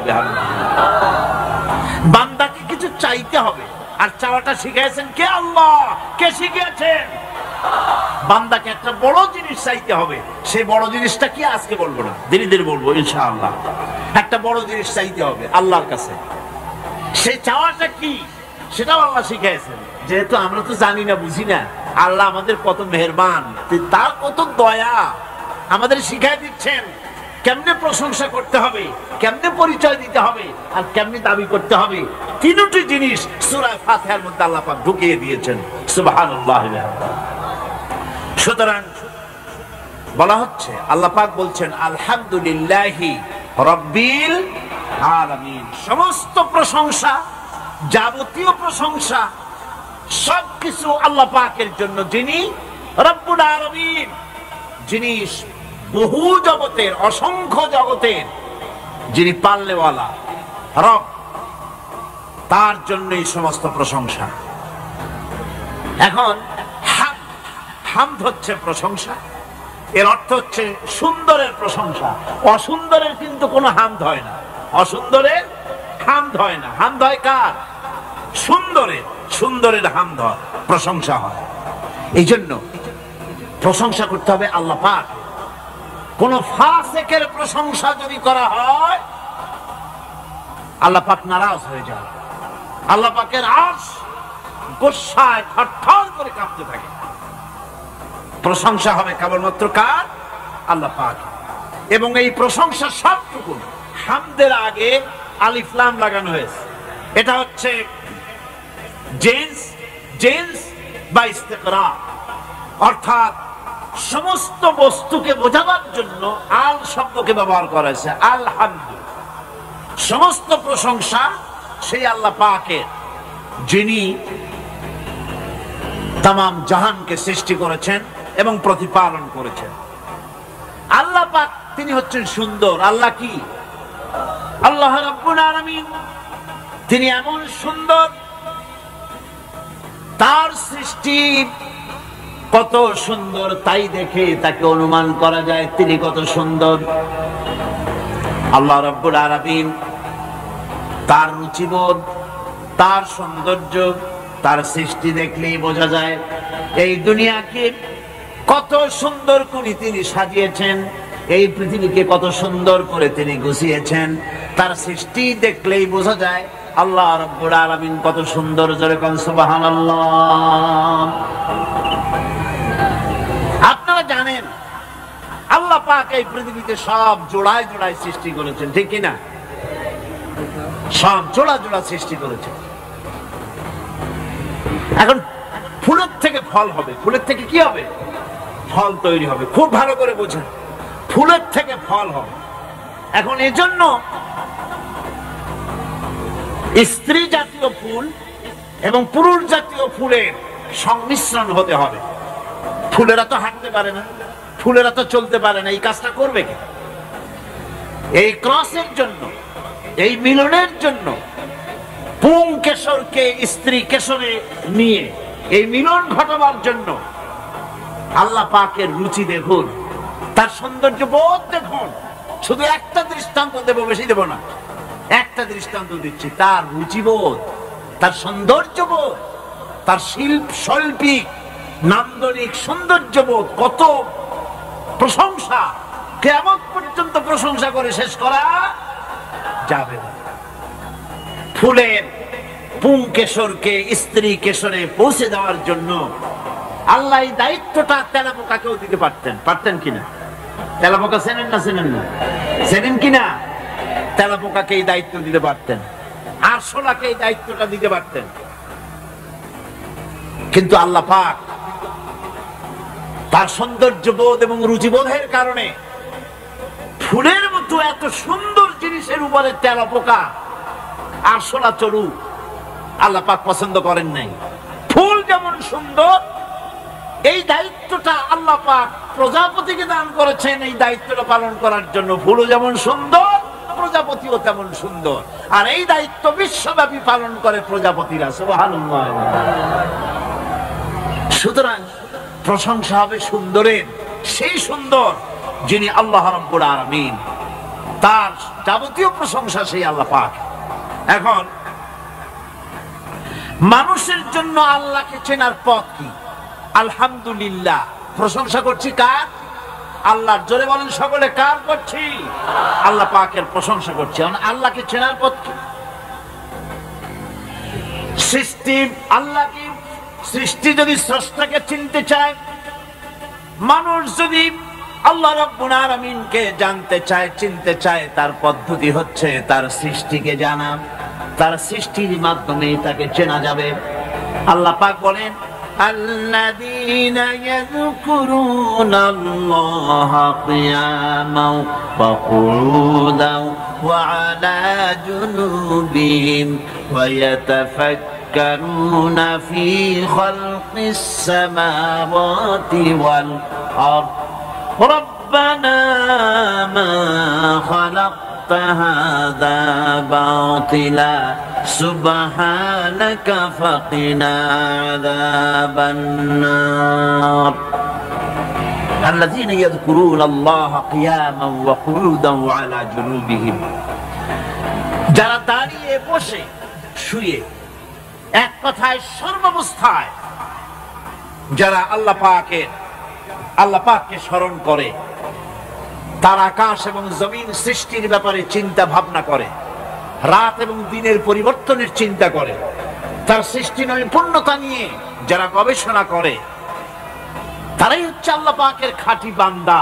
বান্দাকে কিছু চাইতে হবে, আর চাওয়াটা শিখিয়েছেন কে? আল্লাহ। কে শিখিয়েছেন? বান্দাকে একটা বড় জিনিস চাইতে হবে। সেই বড় জিনিসটা কি আজকে বলবো না, ধীরে ধীরে বলবো ইনশাআল্লাহ। একটা বড় জিনিস চাইতে হবে আল্লাহর কাছে। সেই চাওয়াটা কি সেটাও আল্লাহ শিখিয়েছেন। যেহেতু আমরা তো জানি না, বুঝি না, আল্লাহ আমাদের কত মেহেরবান, তার কত দয়া, আমাদের শিখিয়ে দিচ্ছেন কেমনে প্রশংসা করতে হবে, কেমনে পরিচয় দিতে হবে, আর কেমনে দাবি করতে হবে। 3টি জিনিস সূরা ফাতিহার মধ্যে আল্লাহ পাক ঢুকিয়ে দিয়েছেন। সুবহানাল্লাহ। সুতরাং বলা হচ্ছে, আল্লাহ পাক বলছেন আলহামদুলিল্লাহি রাব্বিল আলামিন। সমস্ত প্রশংসা, যাবতীয় প্রশংসা সবকিছু আল্লাহ পাকের জন্য, যিনি রব্বুল আলামিন, যিনি বহু জগতের, অসংখ্য জগতের যিনি পাল্লেওয়ালা রব, তার জন্যই সমস্ত প্রশংসা। এখন হামদ হচ্ছে প্রশংসা, এর অর্থ হচ্ছে সুন্দরের প্রশংসা। অসুন্দরের কিন্তু কোনো হামদ হয় না, অসুন্দরের হামদ হয় না। হামদ হয় কার? সুন্দরের। সুন্দরের হামদ হয়, প্রশংসা হয়। এই জন্য প্রশংসা করতে হবে আল্লাহ পাক। কোন ফাসিকের প্রশংসা যদি করা হয় আল্লাহ পাক নারাজ হয়ে যান, আল্লাহ পাকের আরশ গোসায় থরথর করে কাঁপতে থাকে। প্রশংসা হবে কেবলমাত্র কার? আল্লাহ পাক। এবং এই প্রশংসা সবটুকু হামদের আগে আলিফ লাম লাগানো হয়েছে। এটা হচ্ছে জিন্স বা ইস্তিকরার, অর্থাৎ সমস্ত বস্তুকে বোঝাবার জন্য আল শব্দকে ব্যবহার করা হয়েছে। আলহামদু, সমস্ত প্রশংসা সেই আল্লাহ পাকের, যিনি তামাম জাহানকে সৃষ্টি করেছেন এবং প্রতিপালন করেছেন। আল্লাহ পাক তিনি হচ্ছেন সুন্দর। আল্লাহ কি? আল্লাহ রাব্বুল আলামিন তিনি এমন সুন্দর, তার সৃষ্টি কত সুন্দর তাই দেখে তাকে অনুমান করা যায় তিনি কত সুন্দর। আল্লাহ রাব্বুল আলামিন তার রুচিবোধ, তার সৌন্দর্য, তার সৃষ্টি দেখলেই বোঝা যায়। এই দুনিয়াকে কত সুন্দর করে তিনি সাজিয়েছেন, এই পৃথিবীকে কত সুন্দর করে তিনি গুছিয়েছেন, তার সৃষ্টি দেখলেই বোঝা যায় আল্লাহ রাব্বুল আলামিন কত সুন্দর। জোরে কোন সুবহানাল্লাহ। আপনারা জানেন আল্লাহ পাক এই পৃথিবীতে সব জোড়ায় জোড়ায় সৃষ্টি করেছেন, ঠিক কিনা? সব জোড়া জোড়া সৃষ্টি করেছেন। এখন ফুলের থেকে ফল হবে, ফুলের থেকে কি হবে? ফল তৈরি হবে। খুব ভালো করে বোঝেন, ফুলের থেকে ফল হবে। এখন এজন্য স্ত্রী জাতীয় ফুল এবং পুরুষ জাতীয় ফুলের সংমিশ্রণ হতে হবে। ফুলেরা তো হাঁটতে পারে না, ফুলেরা তো চলতে পারে না, এই কাজটা করবে কে? এই ক্রসের জন্য, এই মিলনের জন্য পুং কেশরকে স্ত্রী কেশরে নিয়ে এই মিলন ঘটাবার জন্য আল্লাহ পাকের রুচি দেখুন, তার সৌন্দর্য বোধ দেখুন। শুধু একটা দৃষ্টান্ত দেব, বেশি দেব না, একটা দৃষ্টান্ত দিচ্ছি। তার রুচিবোধ, তার সৌন্দর্যবোধ, তার শৈল্পিক নান্দনিক সৌন্দর্যবোধ, কত প্রশংসা, কিয়ামত পর্যন্ত প্রশংসা করে শেষ করা যাবে না। ফুলের পুং কেশরকে স্ত্রী কেশরে পৌঁছে দেওয়ার জন্য আল্লাহ এই দায়িত্বটা তেলাপোকাকেও দিতে পারতেন কিনা? তেলাপোকা চেনেন না? চেনেন কিনা? তেলাপোকাকে এই দায়িত্ব দিতে পারতেন, আরশোলাকে এই দায়িত্বটা দিতে পারতেন। কিন্তু আল্লাহ পাক তার সৌন্দর্যবোধ এবং রুচিবোধের কারণে ফুলের মতো এত সুন্দর জিনিসের উপরে তেলাপোকা আরশোলা চড়ুক আল্লাহ পাক পছন্দ করেন নাই। ফুল যেমন সুন্দর, এই দায়িত্বটা আল্লাহ পাক প্রজাপতিকে দান করেছেন এই দায়িত্বটা পালন করার জন্য। ফুলও যেমন সুন্দর, প্রজাপতিও তেমন সুন্দর। আর এই দায়িত্ব বিশ্বব্যাপী পালন করে প্রজাপতিরা। সুবহানাল্লাহ। সুতরাং প্রশংসা হবে সুন্দরের, সেই সুন্দর যিনি আল্লাহ রাব্বুল আলামিন, তার যাবতীয় প্রশংসা সেই আল্লাহ পাক। এখন মানুষের জন্য আল্লাহকে চেনার পথ কি? আলহামদুলিল্লাহ। প্রশংসা করছি কার? আল্লাহর। জোরে বলেন সকলে, কার করছি? আল্লাহ পাকের প্রশংসা করছি। আল্লাহকে চেনার পথ কি? সৃষ্টি আল্লাহকে, সৃষ্টি যদি স্রষ্টাকে চিনতে চায়, মানুষ যদি আল্লাহ রাব্বুল আলামিনকে জানতে চায়, চিনতে চায়, তার পদ্ধতি হচ্ছে তার সৃষ্টিকে জানা। তার সৃষ্টির মাধ্যমে তাকে চেনা যাবে। আল্লাহ পাক বলেন, الذين يذكرون الله قياما وقعودا وعلى جنوبهم ويتفكرون في خلق السماوات والأرض ربنا ما خلقت هذا باطلا سبحانك فقنا عذاب النار الذين يذكرون الله قياما وقعودا وعلى جنوبهم যারা দাঁড়িয়ে বসে শুয়ে এক কথায় সর্বাবস্থায় যারা আল্লাহ পাককে স্মরণ করে, তার আকাশ এবং জমিন সৃষ্টির ব্যাপারে চিন্তা ভাবনা করে, রাত এবং দিনের পরিবর্তনের চিন্তা করে, তার সৃষ্টি নৈপুণ্যতা নিয়ে যারা গবেষণা করে, তারাই হচ্ছে আল্লাহ পাকের খাঁটি বান্দা।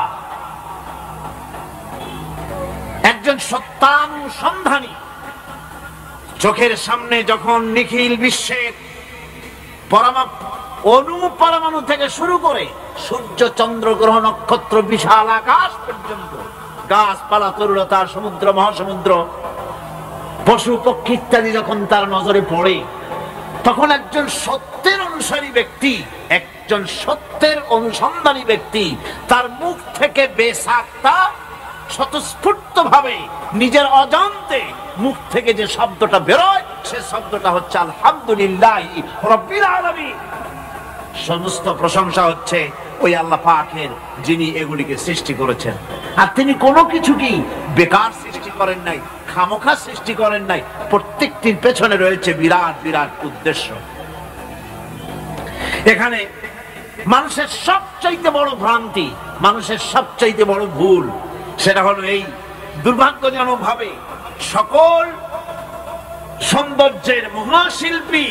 একজন সত্যানুসন্ধানী, চোখের সামনে যখন নিখিল বিশ্বের পরমাণু থেকে শুরু করে সূর্য, চন্দ্র, গ্রহ, নক্ষত্র, বিশাল আকাশ পর্যন্ত, গাছপালা, তরুলতা, সমুদ্র, মহাসমুদ্র, পশু পক্ষী ইত্যাদি যখন তার নজরে পড়ে, তখন একজন সত্যের অনুসারী ব্যক্তি, একজন সত্যের অনুসন্ধানী ব্যক্তি তার মুখ থেকে বেসাক্তা স্বতঃস্ফূর্ত ভাবে নিজের অজান্তে মুখ থেকে যে শব্দটা বেরোয়, সে শব্দটা হচ্ছে আলহামদুলিল্লাহি রাব্বিল আলামিন। সমস্ত প্রশংসা হচ্ছে ওই আল্লাহ পাকের, যিনি এগুলিকে সৃষ্টি করেছেন। আর তিনি কোনো কিছুকেই বেকার সৃষ্টি করেন নাই, খামোখা সৃষ্টি করেন নাই। প্রত্যেকটির পেছনে রয়েছে বিরাট বিরাট উদ্দেশ্য। এখানে মানুষের সবচাইতে বড় ভ্রান্তি, মানুষের সবচাইতে বড় ভুল, সেটা হলো এই দুর্ভাগ্যজনক ভাবে সকল সৌন্দর্যের মহাশিল্পী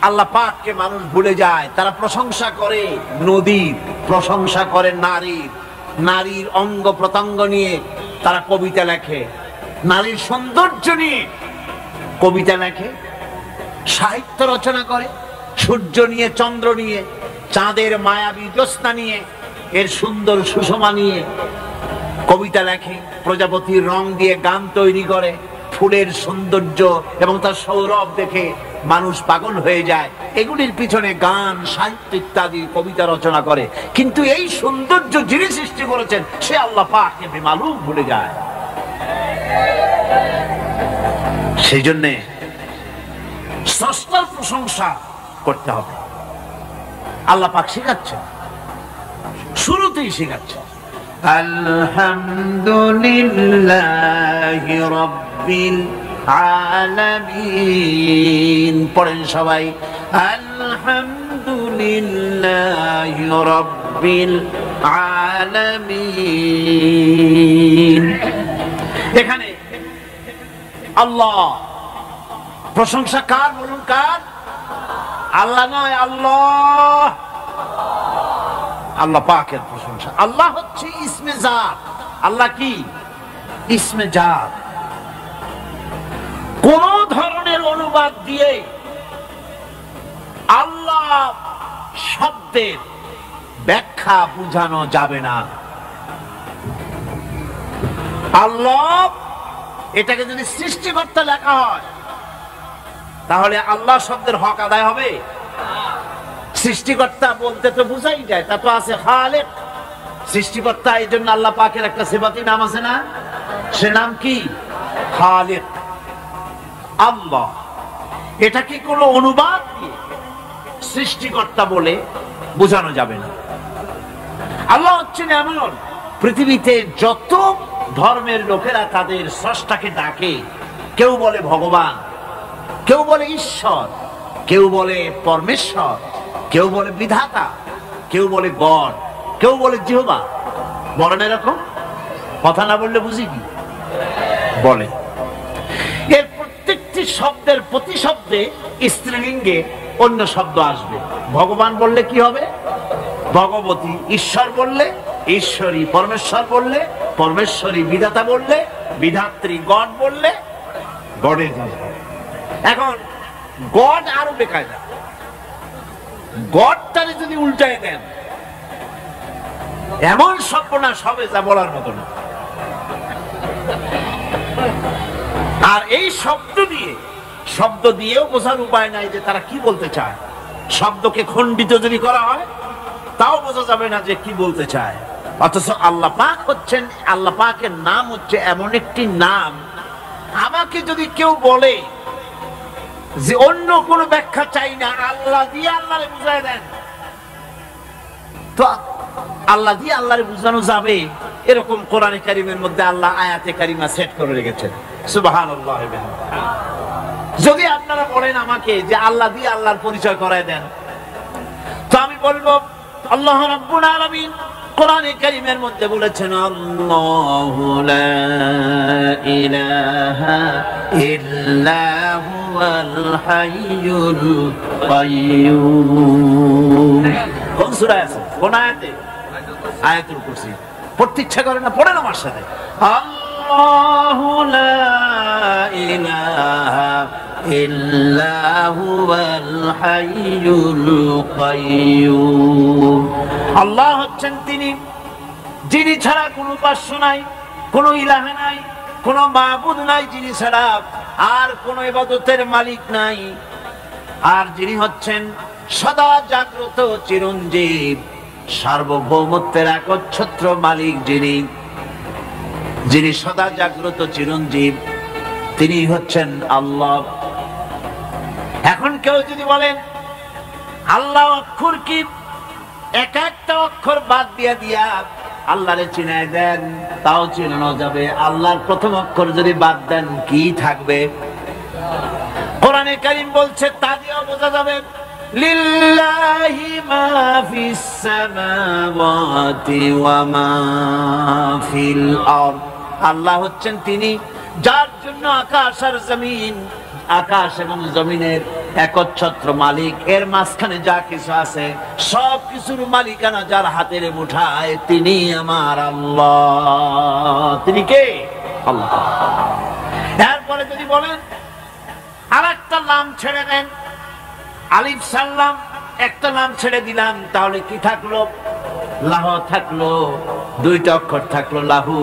আল্লাহ পাককে মানুষ ভুলে যায়। তারা প্রশংসা করে নদীর, প্রশংসা করে নারীর, নারীর অঙ্গ প্রত্যঙ্গ নিয়ে তারা কবিতা লেখে, নারীর সৌন্দর্য নিয়ে কবিতা লেখে, সাহিত্য রচনা করে, সূর্য নিয়ে, চন্দ্র নিয়ে, চাঁদের মায়াবী জ্যোৎস্না নিয়ে, এর সুন্দর সুষমা নিয়ে কবিতা লেখে, প্রজাপতির রং দিয়ে গান তৈরি করে, ফুলের সৌন্দর্য এবং তার সৌরভ দেখে মানুষ পাগল হয়ে যায়। এগুলির পিছনে গান, সাহিত্য ইত্যাদি কবিতা রচনা করে, কিন্তু এই সৌন্দর্য যিনি সৃষ্টি করেছেন সে আল্লাহ পাককে বেমালুম ভুলে যায়। সেই জন্যে স্রষ্টার প্রশংসা করতে হবে। আল্লাহ পাক শেখাচ্ছেন, শুরুতেই শেখাচ্ছেন আলহামদুলিল্লাহি রাব্বিল আলামিন। পড়েন সবাই আলহামদুলিল্লাহি রাব্বিল আলামিন। এখানে আল্লাহ প্রশংসা কার বলুন? কার? আল্লাহ নয়, আল্লাহ, আল্লাহ পাকের প্রশংসা। আল্লাহ হচ্ছে ইসমে জাত। আল্লাহ কি? ইসমে জাত। কোন ধরনের অনুবাদ দিয়ে আল্লাহ শব্দের ব্যাখ্যা বোঝানো যাবে না। আল্লাহ এটাকে যদি সৃষ্টিকর্তা লেখা হয় তাহলে আল্লাহ শব্দের হক আদায় হবে? সৃষ্টিকর্তা বলতে তো বুঝাই যায়, তা তো আছে খালেক, সৃষ্টিকর্তা। এই জন্য আল্লাহ পাকের একটা সিফাতি নাম আছে না? সে নাম কি? খালেক। আল্লাহ এটা কি কোনো অনুবাদ দিয়ে সৃষ্টিকর্তা বলে বোঝানো যাবে না। আল্লাহ হচ্ছেন এমন, পৃথিবীতে যত ধর্মের লোকেরা তাদের স্রষ্টাকে ডাকে, কেউ বলে ভগবান, কেউ বলে ঈশ্বর, কেউ বলে পরমেশ্বর, কেউ বলে বিধাতা, কেউ বলে গড, কেউ বলে জিহ্বা। বলেন এরকম? কথা না বললে বুঝি কি বলে। এর প্রত্যেকটি শব্দের প্রতি শব্দে স্ত্রীলিঙ্গে অন্য শব্দ আসবে। ভগবান বললে কি হবে? ভগবতী। ঈশ্বর বললে ঈশ্বরী। পরমেশ্বর বললে পরমেশ্বরী। বিধাতা বললে বিধাত্রী। গড বললে গডের। এখন গড আরো বেকায়দা। গডটারে যদি উল্টায় দেন এমন সর্বনাশ হবে যা বলার মতো না। আর এই শব্দ দিয়েও বোঝার উপায় নাই যে তারা কি বলতে চায়। শব্দকে খণ্ডিত যদি করা হয় তাও বোঝা যাবে না যে কি বলতে চায়। অথচ আল্লাহ পাক হচ্ছেন, আল্লাহ পাকের নাম হচ্ছে এমন একটি নাম, আমাকে যদি কেউ বলে যে অন্য কোন ব্যাখ্যা চাই না, আল্লাহ দিয়ে আল্লাহরে বুঝায় দেন, তো আল্লাহ দিয়ে আল্লাহরে বুঝানো যাবে। এরকম কোরআনে কারিমের মধ্যে আল্লাহ আয়াতে কারিমা সেট করে রেখেছেন। সুবহানাল্লাহ। যদি আপনারা বলেন আমাকে যে আল্লাহ দিয়ে আল্লাহর পরিচয় করায় দেন, তো আমি বলবো আল্লাহ রাব্বুল আলামিন কোরআনে কারীমের মধ্যে বলেছেন আল্লাহু লা ইলাহা ইল্লা হুয়াল হাইয়ুল কাইয়্যুম। কোন সূরা আছে? কোন আয়াতে? আয়াতুল কুরসি। পড়তে ইচ্ছা করে না? পড়েন আমার সাথে। আল্লাহু লা ইলাহা ইল্লা হুয়াল হাইয়ুল কাইয়্যুম। আল্লাহ হচ্ছেন তিনি যিনি ছাড়া কোনো উপাস্য নাই, কোনো ইলাহ নাই, কোনো মাবুদ নাই যিনি ছাড়া, আর কোনো ইবাদতের মালিক নাই। আর যিনি হচ্ছেন সদা জাগ্রত চিরঞ্জীব, সার্বভৌমত্বের একচ্ছত্র মালিক, যিনি সদা জাগ্রত চিরঞ্জীব, তিনি হচ্ছেন আল্লাহ। এখন কেউ যদি বলেন আল্লাহ অক্ষর কি, এক একটা অক্ষর বাদ দিয়া আল্লাহরে চিনায় দেন, তাও চিনানো যাবে। আল্লাহর প্রথম অক্ষর যদি বাদ দেন কি থাকবে? কোরআনে কারীম বলছে তা দিয়েও বোঝা যাবে। লিল্লাহি মা ফিস সামাওয়াতি ওয়া মা ফিল আরদ। আল্লাহ হচ্ছেন তিনি যার জন্য আকাশ আর জমিন, আকাশ এবং জমিনের একচ্ছত্র মালিক। এর মাঝখানে যা কিছু আছে সব কিছুর মালিকানা যার হাতের মুঠায়, তিনি আমার আল্লাহ। তিনি কে? আল্লাহ। এরপরে যদি বলেন আর একটা নাম ছেড়ে দেন, আলিফ সাল্লাম একটা নাম ছেড়ে দিলাম, তাহলে কি থাকলো? লাহ থাকলো, দুইটা অক্ষর থাকলো লাহু।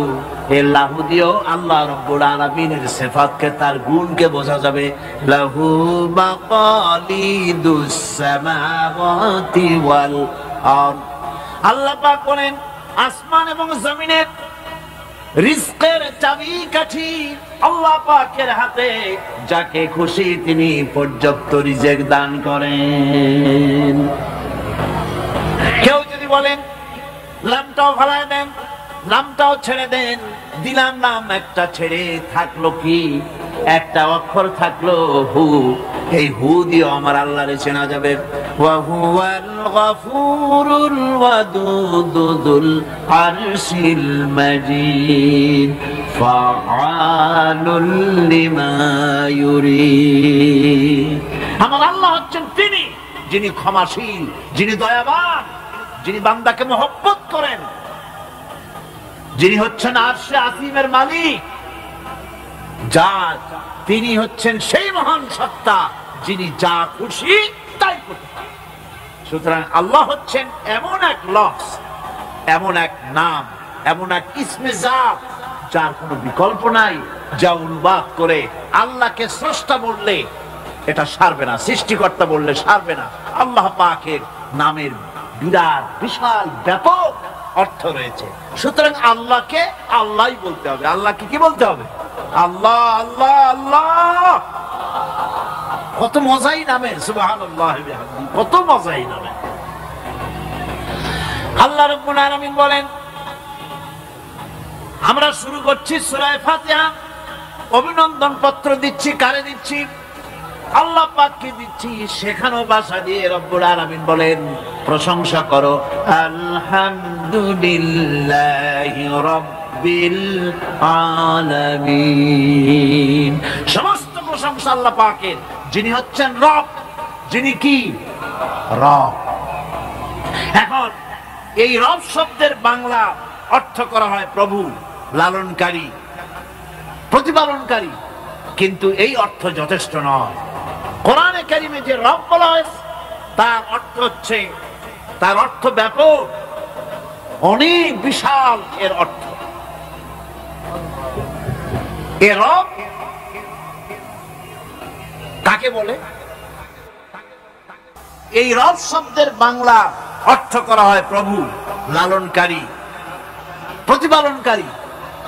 এই লাহু দিয়েও আল্লাহ রাব্বুল আলামিনের সিফাতকে, তার গুণকে বোঝা যাবে। লাহু মাকালিদুস সামাওয়াতি ওয়াল আরদ। আল্লাহ পাক বলেন আসমান এবং জমিনের রিজকের চাবিকাঠি আল্লাহ পাকের হাতে, যাকে খুশি তিনি পর্যাপ্ত রিজেক দান করেন। কেউ যদি বলেন নামটাও ফালায় দেন, নামটাও ছেড়ে দেন, দিলাম নাম একটা ছেড়ে, থাকলো কি? একটা অক্ষর থাকলো হু। এই হু দিয়ে আমার আল্লাহরে চেনা যাবে। ওয়া হুয়াল গফুরুল ওয়াদুদুল আরশিল মাজিদ ফাআলুল লিমা ইউরিদ। আমার আল্লাহ হচ্ছেন তিনি যিনি ক্ষমাশীল, যিনি দয়াবান, যিনি বান্দাকে মহব্বত করেন, যিনি হচ্ছেন আরশে আসিমের মালিক, তিনি হচ্ছেন সেই মহান সত্তা যিনি যা খুশি তাই করতে পারেন। সুতরাং আল্লাহ হচ্ছেন এমন এক লফজ, এমন এক নাম, এমন এক ইসমে জাত যার কোনো বিকল্প নাই, যা অনুবাদ করে আল্লাহকে স্রষ্টা বললে এটা সারবে না, সৃষ্টিকর্তা বললে সারবে না। আল্লাহ পাকের নামের বিরাট বিশাল ব্যাপক অর্থ রয়েছে। সুতরাং আল্লাহকে আল্লাহই বলতে হবে। আল্লাহকে কি বলতে হবে? আল্লাহ আল্লাহ আল্লাহ। কত মজাই নামে, সুবহানাল্লাহ বিহামদিহি, কত মজাই নামে। আল্লাহ রাব্বুল আলামিন বলেন, আমরা শুরু করছি সূরা ফাতিহা। অভিনন্দন পত্র দিচ্ছি, কারে দিচ্ছি? আল্লাহ পাককে দিচ্ছি। শেখানো ভাষা দিয়ে রব্বুল আলামিন বলেন প্রশংসা করো, আলহামদুলিল্লাহি রাব্বিল আলামিন। সমস্ত প্রশংসা আল্লাহ পাকের, যিনি হচ্ছেন রব, যিনি কি? রব। এখন এই রব শব্দের বাংলা অর্থ করা হয় প্রভু, লালনকারী, প্রতিপালনকারী, কিন্তু এই অর্থ যথেষ্ট নয়। কোরআনে কারিমে যে রব বলা হয়েছে তার অর্থ হচ্ছে, তার অর্থ ব্যাপক, অনেক বিশাল এর অর্থ। এ রব কাকে বলে? এই রব শব্দের বাংলা অর্থ করা হয় প্রভু, লালনকারী, প্রতিপালনকারী,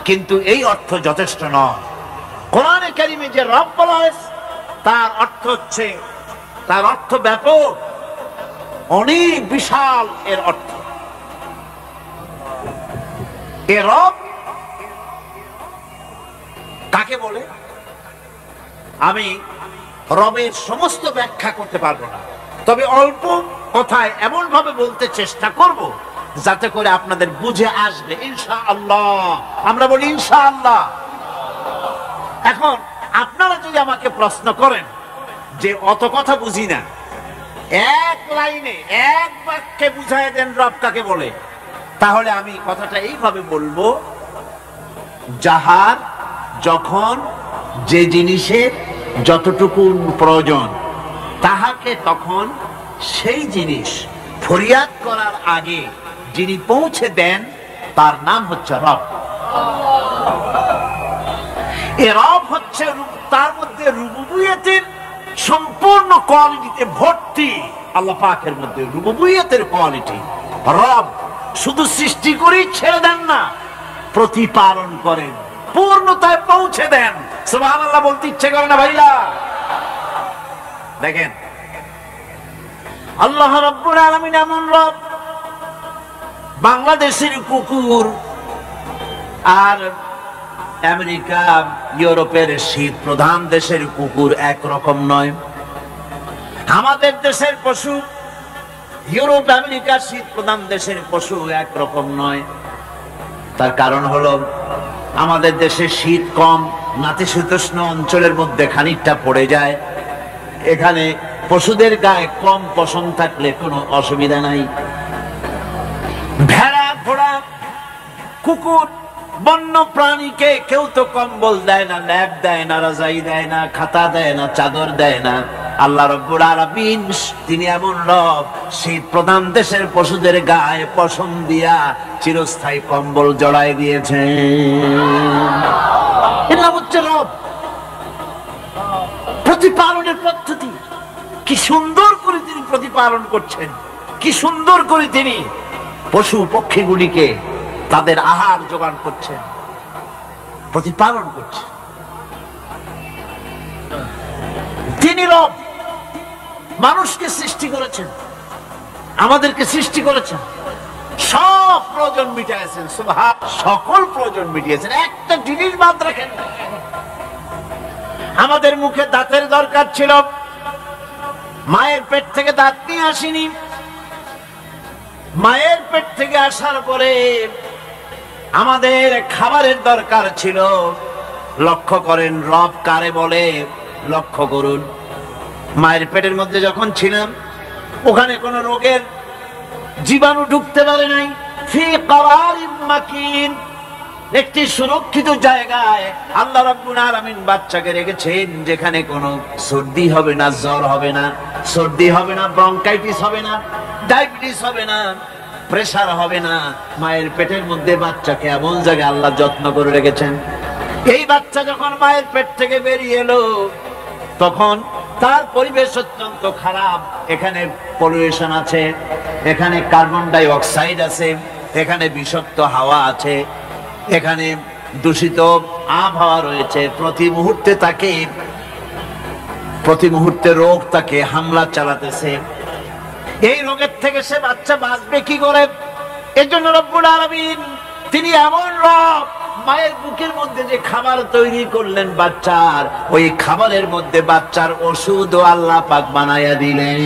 কিন্তু এই অর্থ যথেষ্ট নয়। কোরআনে কারিমে যে রব বলা হয়েছে তার অর্থ হচ্ছে, তার অর্থ ব্যাপক, অনেক বিশাল এর অর্থ। এ রব কাকে বলে? আমি রবের সমস্ত ব্যাখ্যা করতে পারবো না, তবে অল্প কথায় এমন ভাবে বলতে চেষ্টা করব যাতে করে আপনাদের বুঝে আসবে ইনশাআল্লাহ। আমরা বলি ইনশাআল্লাহ। এখন আপনারা যদি আমাকে প্রশ্ন করেন যে অত কথা বুঝি না, এক লাইনে এক বাক্যে বুঝায় দেন রব কাকে বলে, তাহলে আমি কথাটা এইভাবে বলবো, যাহার যখন যে জিনিসের যতটুকু প্রয়োজন তাহাকে তখন সেই জিনিস ফরিয়াদ করার আগে যিনি পৌঁছে দেন তার নাম হচ্ছে রব। এ রব হচ্ছে, তার মধ্যে রুবুবিয়তের সম্পূর্ণ কোয়ালিটিতে ভর্তি। আল্লাহ পাকের মধ্যে রুবুবিয়তের কোয়ালিটি। রব শুধু সৃষ্টি করেই ছেড়ে দেন না, প্রতিপালন করেন, পূর্ণতায় পৌঁছে দেন। সুবহানাল্লাহ বলতে ইচ্ছে করে না ভাইরা? দেখেন আল্লাহ রাব্বুল আলামিন এমন রব, বাংলাদেশের কুকুর আর আমেরিকা ইউরোপের শীত প্রধান দেশের কুকুর একরকম নয়। আমাদের দেশের পশু ইউরোপ আমেরিকার শীত প্রধান দেশের পশু একরকম নয়। তার কারণ হলো আমাদের দেশে শীত কম, নাতিশীতোষ্ণ অঞ্চলের মধ্যে খানিকটা পড়ে যায়। এখানে পশুদের গায়ে কম পশম থাকলে কোনো অসুবিধা নাই। ভেড়া, ঘোড়া, কুকুর, বন্য প্রাণীকে কেউ তো কম্বল দেয় না, ল্যাপ দেয় না, রাজাই দেয় না, খাতা দেয় না, চাদর দেয় না। আল্লাহ রাব্বুল আলামিন তিনি এমন রব, শীত প্রধান দেশের পশুদের গায়ে পশম দিয়া চিরস্থায়ী কম্বল জড়ায় দিয়েছেন। এর নাম হচ্ছে রব। প্রতিপালনের পদ্ধতি কি সুন্দর করে তিনি প্রতিপালন করছেন, কি সুন্দর করে তিনি পশু পক্ষীগুলিকে তাদের আহার যোগান করছেন, প্রতিপালন করছেন। তিনি রব, মানুষকে সৃষ্টি করেছেন, আমাদেরকে সৃষ্টি করেছেন, সব প্রয়োজন মিটিয়েছেন। সুবহান, সকল প্রয়োজন মিটিয়েছেন, একটা জিনিস বাদ রাখেন। আমাদের মুখে দাঁতের দরকার ছিল, মায়ের পেট থেকে দাঁত নিয়ে আসিনি। মায়ের পেট থেকে আসার পরে আমাদের খাবারের দরকার ছিল। লক্ষ্য করেন রব কারে বলে, লক্ষ্য করুন। মায়ের পেটের মধ্যে যখন ছিলাম ওখানে কোনো রোগের জীবাণু ঢুকতে পারে নাই। ফি করারিম মাকিন, একটি সুরক্ষিত জায়গায় আল্লাহ রাব্বুল আলামিন বাচ্চাকে রেখেছেন, যেখানে কোনো সর্দি হবে না, জ্বর হবে না, সর্দি হবে না, ব্রঙ্কাইটিস হবে না, ডায়াবেটিস হবে না, প্রেসার হবে না। মায়ের পেটের মধ্যে বাচ্চাকে এমন জায়গায় আল্লাহ যত্ন করে রেখেছেন। এই বাচ্চা যখন মায়ের পেট থেকে বেরিয়ে এলো তখন তার পরিবেশ অত্যন্ত খারাপ। এখানে পলিউশন আছে, এখানে কার্বন ডাই অক্সাইড আছে, এখানে বিষাক্ত হাওয়া আছে, এখানে দূষিত আবহাওয়া রয়েছে। প্রতি মুহূর্তে রোগ তাকে হামলা চালাতেছে। এই রোগের থেকে সে বাচ্চা বাঁচবে কি করে? এর জন্য রব্বুল আলামিন তিনি এমন রব, মায়ের বুকের মধ্যে যে খাবার তৈরি করলেন বাচ্চার, ওই খাবারের মধ্যে বাচ্চার ওষুধ আল্লাহ পাক বানায়া দিলেন।